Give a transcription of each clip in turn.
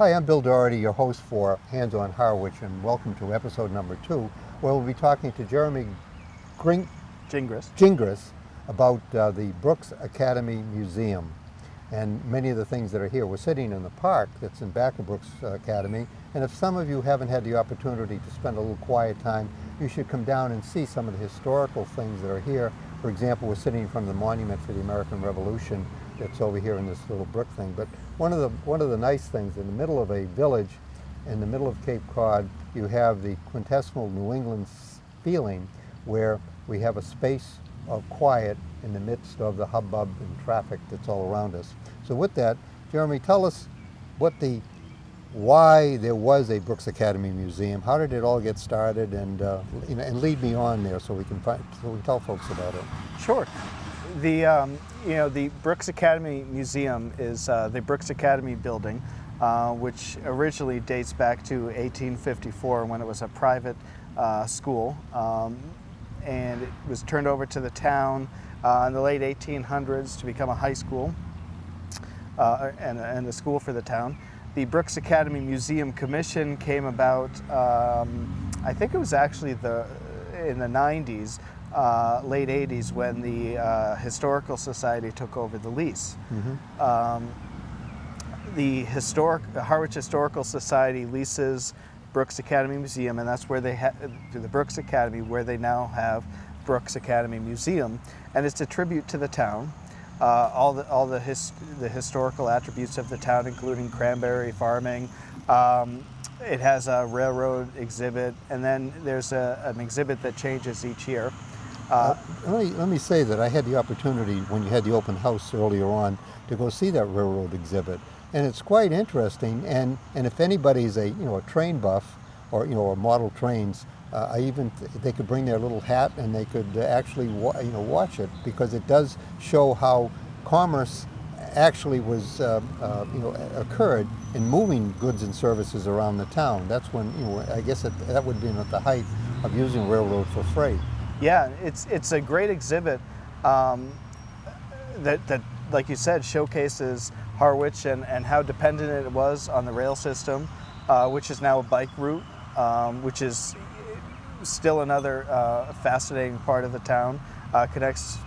Hi, I'm Bill Doherty, your host for Hands on Harwich, and welcome to episode number 2, where we'll be talking to Jeremy Gingras about the Brooks Academy Museum and many of the things that are here. We're sitting in the park that's in back of Brooks Academy, and if some of you haven't had the opportunity to spend a little quiet time, you should come down and see some of the historical things that are here. For example, we're sitting in front of the monument for the American Revolution that's over here in this little brick thing. But one of the nice things, in the middle of a village, in the middle of Cape Cod, you have the quintessential New England feeling where we have a space of quiet in the midst of the hubbub and traffic that's all around us. So with that, Jeremy, tell us why there was a Brooks Academy Museum. How did it all get started, and lead me on there so we can tell folks about it. Sure. The Brooks Academy Museum is the Brooks Academy building, which originally dates back to 1854 when it was a private school, and it was turned over to the town in the late 1800s to become a high school and a school for the town. The Brooks Academy Museum Commission came about, I think it was actually in the 90s, late 80s, when the Historical Society took over the lease. Mm-hmm. The Harwich Historical Society leases Brooks Academy Museum, and that's where they have the Brooks Academy, where they now have Brooks Academy Museum, and it's a tribute to the town. All the historical attributes of the town, including cranberry farming. It has a railroad exhibit, and then there's an exhibit that changes each year. Let me say that I had the opportunity, when you had the open house earlier on, to go see that railroad exhibit, and it's quite interesting. And if anybody's a train buff or model trains, they could bring their little hat and they could actually watch it, because it does show how commerce actually was occurred in moving goods and services around the town. That's when I guess that would have been at the height of using railroad for freight. Yeah, it's a great exhibit that, like you said, showcases Harwich and how dependent it was on the rail system, which is now a bike route, which is still another fascinating part of the town. Connects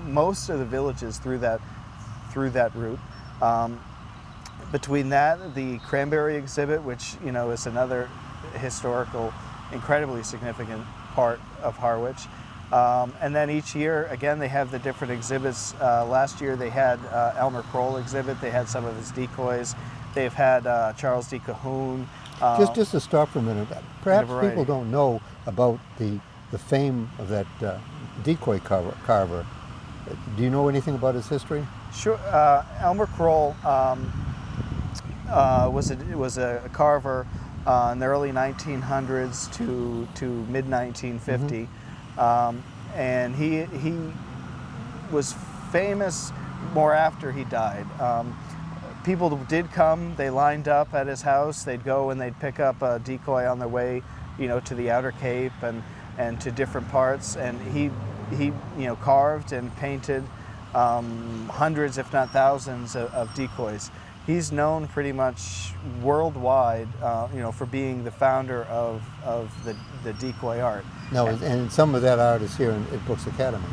most of the villages through that route. Between that, the cranberry exhibit, which is another historical, incredibly significant part of Harwich. And then each year, again, they have the different exhibits. Last year they had Elmer Kroll exhibit. They had some of his decoys. They've had Charles D. Cahoon. Just to stop for a minute, perhaps people don't know about the fame of that decoy carver. Do you know anything about his history? Sure. Elmer Kroll was a carver in the early 1900s to mid 1950, and he was famous more after he died. People did come, they lined up at his house, they'd go and they'd pick up a decoy on their way, to the Outer Cape and to different parts, and he carved and painted hundreds, if not thousands, of decoys. He's known pretty much worldwide, for being the founder of the decoy art. No, and some of that art is here at Brooks Academy.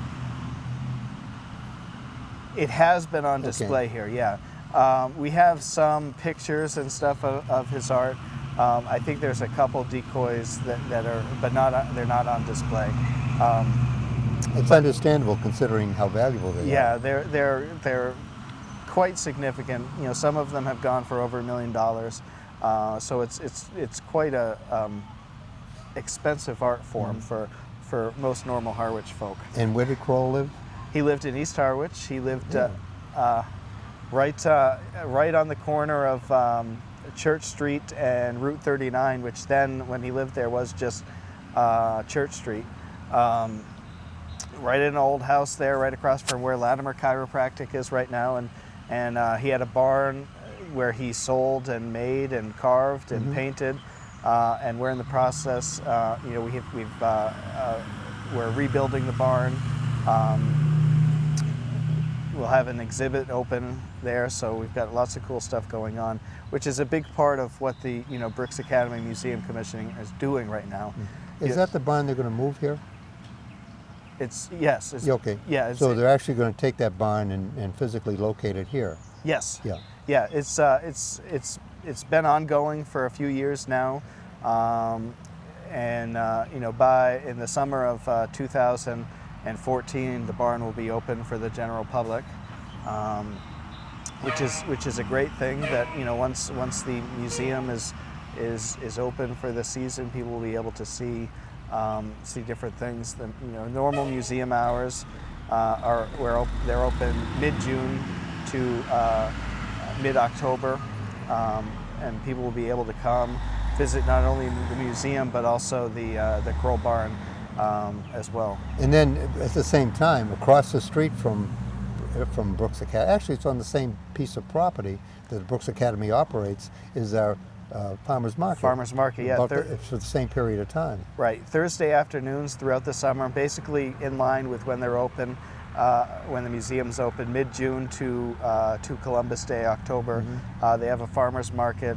It has been on display here, yeah. We have some pictures and stuff of his art. I think there's a couple decoys that are, but they're not on display. It's understandable considering how valuable they are. Yeah, they're quite significant. Some of them have gone for over $1 million. So it's quite a expensive art form for most normal Harwich folk. And where did Kroll live? He lived in East Harwich. He lived right on the corner of Church Street and Route 39, which then, when he lived there, was just Church Street. Right in an old house there, right across from where Latimer Chiropractic is right now, and he had a barn where he sold and made and carved and painted, and we're in the process. We're rebuilding the barn. we'll have an exhibit open there, so we've got lots of cool stuff going on, which is a big part of what the Brooks Academy Museum Commissioning is doing right now. Is that the barn they're going to move here? Yes. Yeah, okay. Yeah. So they're actually going to take that barn and physically locate it here. Yes. Yeah. Yeah. It's been ongoing for a few years now, and in the summer of 2014, the barn will be open for the general public, which is a great thing. That once the museum is open for the season, people will be able to see different things. Normal museum hours they're open mid-June to mid-October, and people will be able to come visit not only the museum but also the Kroll Barn as well. And then at the same time, across the street from Brooks Academy, actually it's on the same piece of property that the Brooks Academy operates, is our farmers market. Farmers market, yeah. It's for the same period of time. Right. Thursday afternoons throughout the summer, basically in line with when they're open, when the museum's open, mid-June to Columbus Day, October. They have a farmers market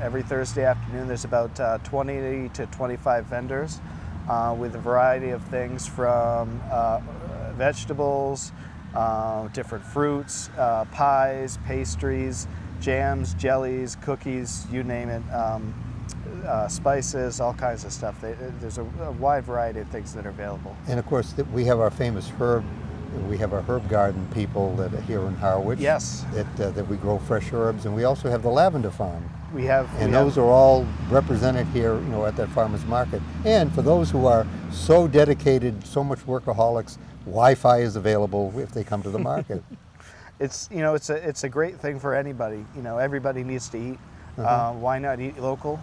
every Thursday afternoon. There's about 20 to 25 vendors with a variety of things from vegetables, different fruits, pies, pastries, jams, jellies, cookies, you name it, spices, all kinds of stuff. There's a wide variety of things that are available. And of course, we have our famous herb garden people that are here in Harwich. Yes. That we grow fresh herbs, and we also have the lavender farm. Those are all represented here, at that farmers market. And for those who are so dedicated, so much workaholics, Wi-Fi is available if they come to the market. It's a great thing for anybody. Everybody needs to eat. Why not eat local?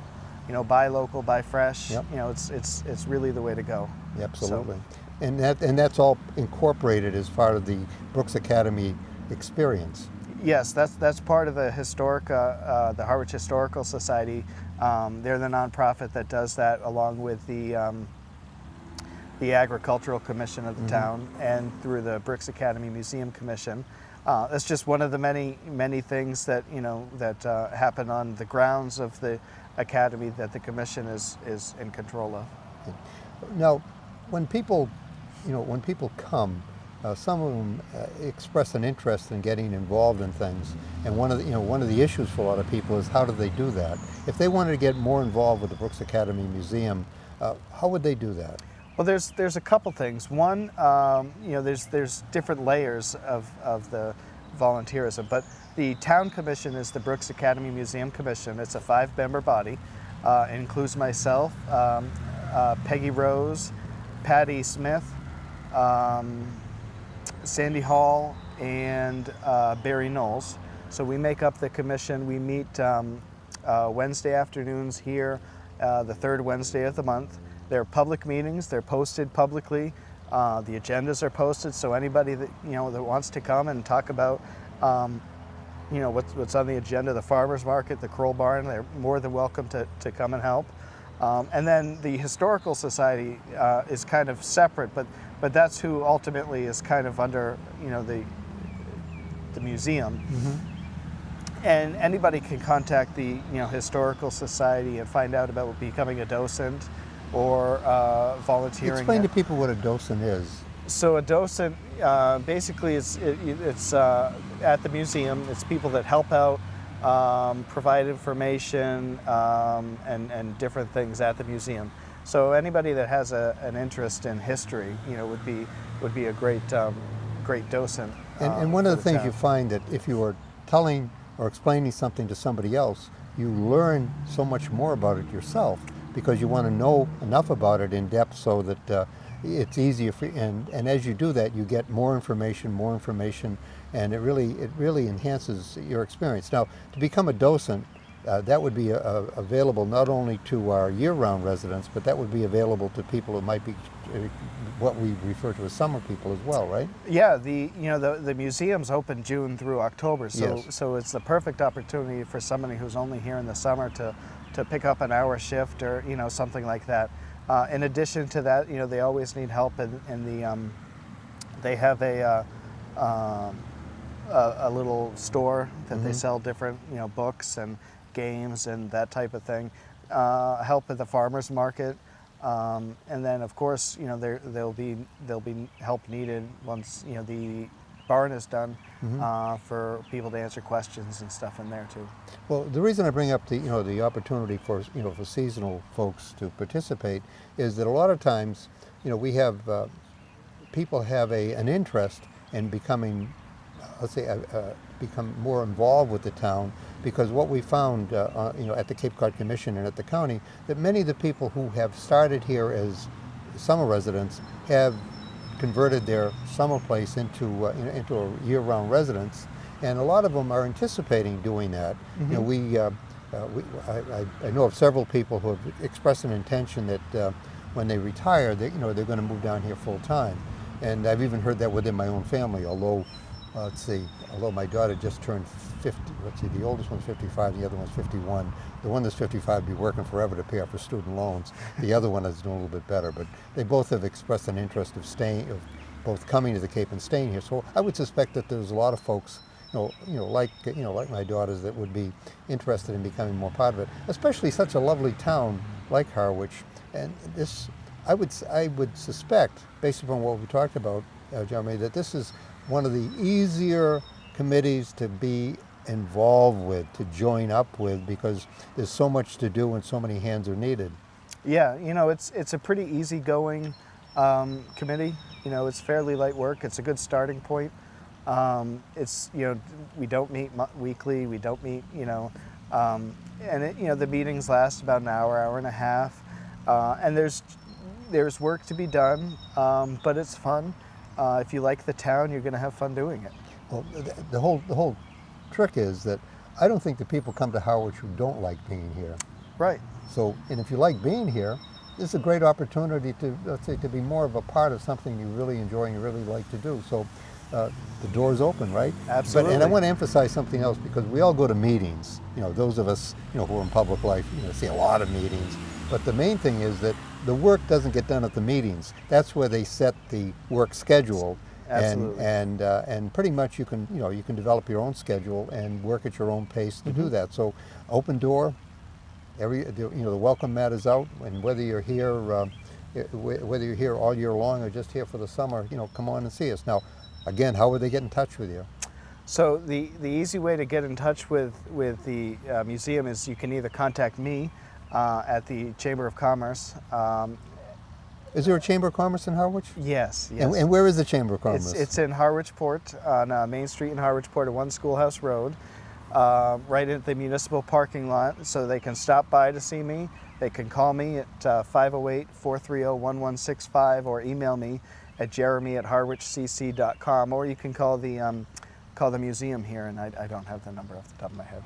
Buy local, buy fresh. Yep. It's really the way to go. Absolutely. And that's all incorporated as part of the Brooks Academy experience. Yes, that's part of the the Harwich Historical Society. They're the nonprofit that does that, along with the Agricultural Commission of the town, and through the Brooks Academy Museum Commission. That's just one of the many things that happen on the grounds of the Academy that the Commission is in control of. Now, when people come, some of them express an interest in getting involved in things, and one of the issues for a lot of people is, how do they do that? If they wanted to get more involved with the Brooks Academy Museum, how would they do that? Well, there's a couple things. One, there's different layers of the volunteerism, but the town commission is the Brooks Academy Museum Commission. It's a 5-member body. It includes myself, Peggy Rose, Patty Smith, Sandy Hall, and Barry Knowles. So we make up the commission. We meet Wednesday afternoons here, the third Wednesday of the month. They're public meetings. They're posted publicly. The agendas are posted, so anybody that that wants to come and talk about what's on the agenda, the farmers market, the Kroll Barn, they're more than welcome to come and help. And then the Historical Society is kind of separate, but that's who ultimately is kind of under the museum. And anybody can contact the Historical Society and find out about becoming a docent or volunteering. Explain to people what a docent is. So a docent basically it's at the museum. It's people that help out, provide information, and different things at the museum. So anybody that has an interest in history, would be a great docent. And one of the things you find that if you are telling or explaining something to somebody else, you learn so much more about it yourself, because you want to know enough about it in depth so that it's easier for you. And as you do that, you get more information, and it really enhances your experience. Now, to become a docent, that would be available not only to our year-round residents, but that would be available to people who might be what we refer to as summer people as well, right? Yeah, the museum's open June through October, Yes. So it's the perfect opportunity for somebody who's only here in the summer to pick up an hour shift or something like that. In addition to that, they always need help in the they have a a little store that they sell different, books and games and that type of thing. Help at the farmers market, and then of course, there'll be help needed once the barn is done, for people to answer questions and stuff in there too. Well, the reason I bring up the opportunity for for seasonal folks to participate is that a lot of times we have people have an interest in becoming, let's say, become more involved with the town, because what we found at the Cape Cod Commission and at the county, that many of the people who have started here as summer residents have converted their summer place into a year-round residence, and a lot of them are anticipating doing that. I know of several people who have expressed an intention that when they retire, they're going to move down here full time, and I've even heard that within my own family. Although although my daughter just turned 50, the oldest one's 55, the other one's 51. The one that's 55 will be working forever to pay off her student loans. The other one is doing a little bit better, but they both have expressed an interest of both coming to the Cape and staying here. So I would suspect that there's a lot of folks, like my daughters, that would be interested in becoming more part of it, especially such a lovely town like Harwich. And this, I would suspect, based upon what we talked about, Jeremy, that this is one of the easier committees to be involved with, to join up with, because there's so much to do and so many hands are needed. Yeah, it's a pretty easygoing committee. It's fairly light work. It's a good starting point. We don't meet weekly. We don't meet, and the meetings last about an hour and a half, and there's work to be done, but it's fun. If you like the town, you're going to have fun doing it. Well, the whole trick is that I don't think that people come to Harwich who don't like being here. Right. So, and if you like being here, this is a great opportunity to, let's say, to be more of a part of something you really enjoy and you really like to do. So the door's open, right? Absolutely. And I want to emphasize something else, because we all go to meetings. Those of us, who are in public life, see a lot of meetings. But the main thing is that the work doesn't get done at the meetings. That's where they set the work schedule. Absolutely. And pretty much you can develop your own schedule and work at your own pace to do that. So open door. The welcome mat is out, and whether you're here all year long or just here for the summer, come on and see us. Now, again, how would they get in touch with you? So the easy way to get in touch with the museum is you can either contact me at the Chamber of Commerce. Is there a Chamber of Commerce in Harwich? Yes. And where is the Chamber of Commerce? It's in Harwich Port, on Main Street in Harwich Port at One Schoolhouse Road, right at the municipal parking lot. So they can stop by to see me. They can call me at 508-430-1165 or email me at jeremy@harwichcc.com, or you can call the museum here, and I don't have the number off the top of my head.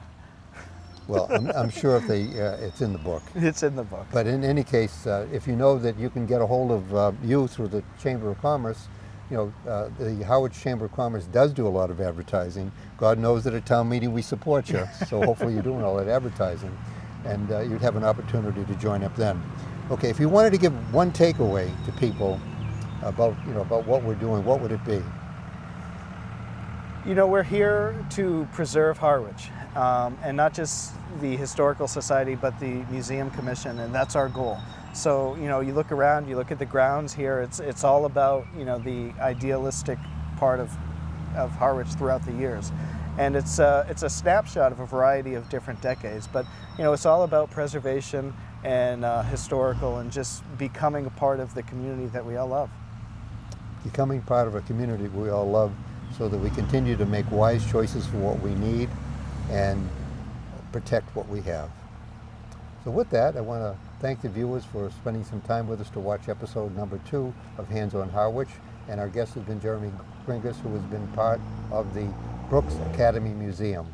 Well, I'm sure if it's in the book. It's in the book. But in any case, if you know that you can get a hold of you through the Chamber of Commerce, the Harwich Chamber of Commerce does do a lot of advertising. God knows at a town meeting we support you, so hopefully you're doing all that advertising, and you'd have an opportunity to join up then. Okay, if you wanted to give one takeaway to people about what we're doing, what would it be? We're here to preserve Harwich, and not just the Historical Society, but the Museum Commission, and that's our goal. So, you look around, you look at the grounds here, it's all about, the idealistic part of Harwich throughout the years. And it's a snapshot of a variety of different decades, but, it's all about preservation and historical, and just becoming a part of the community that we all love. Becoming part of a community we all love, so that we continue to make wise choices for what we need and protect what we have. So with that, I want to thank the viewers for spending some time with us to watch episode number 2 of Hands on Harwich. And our guest has been Jeremy Gingras, who has been part of the Brooks Academy Museum.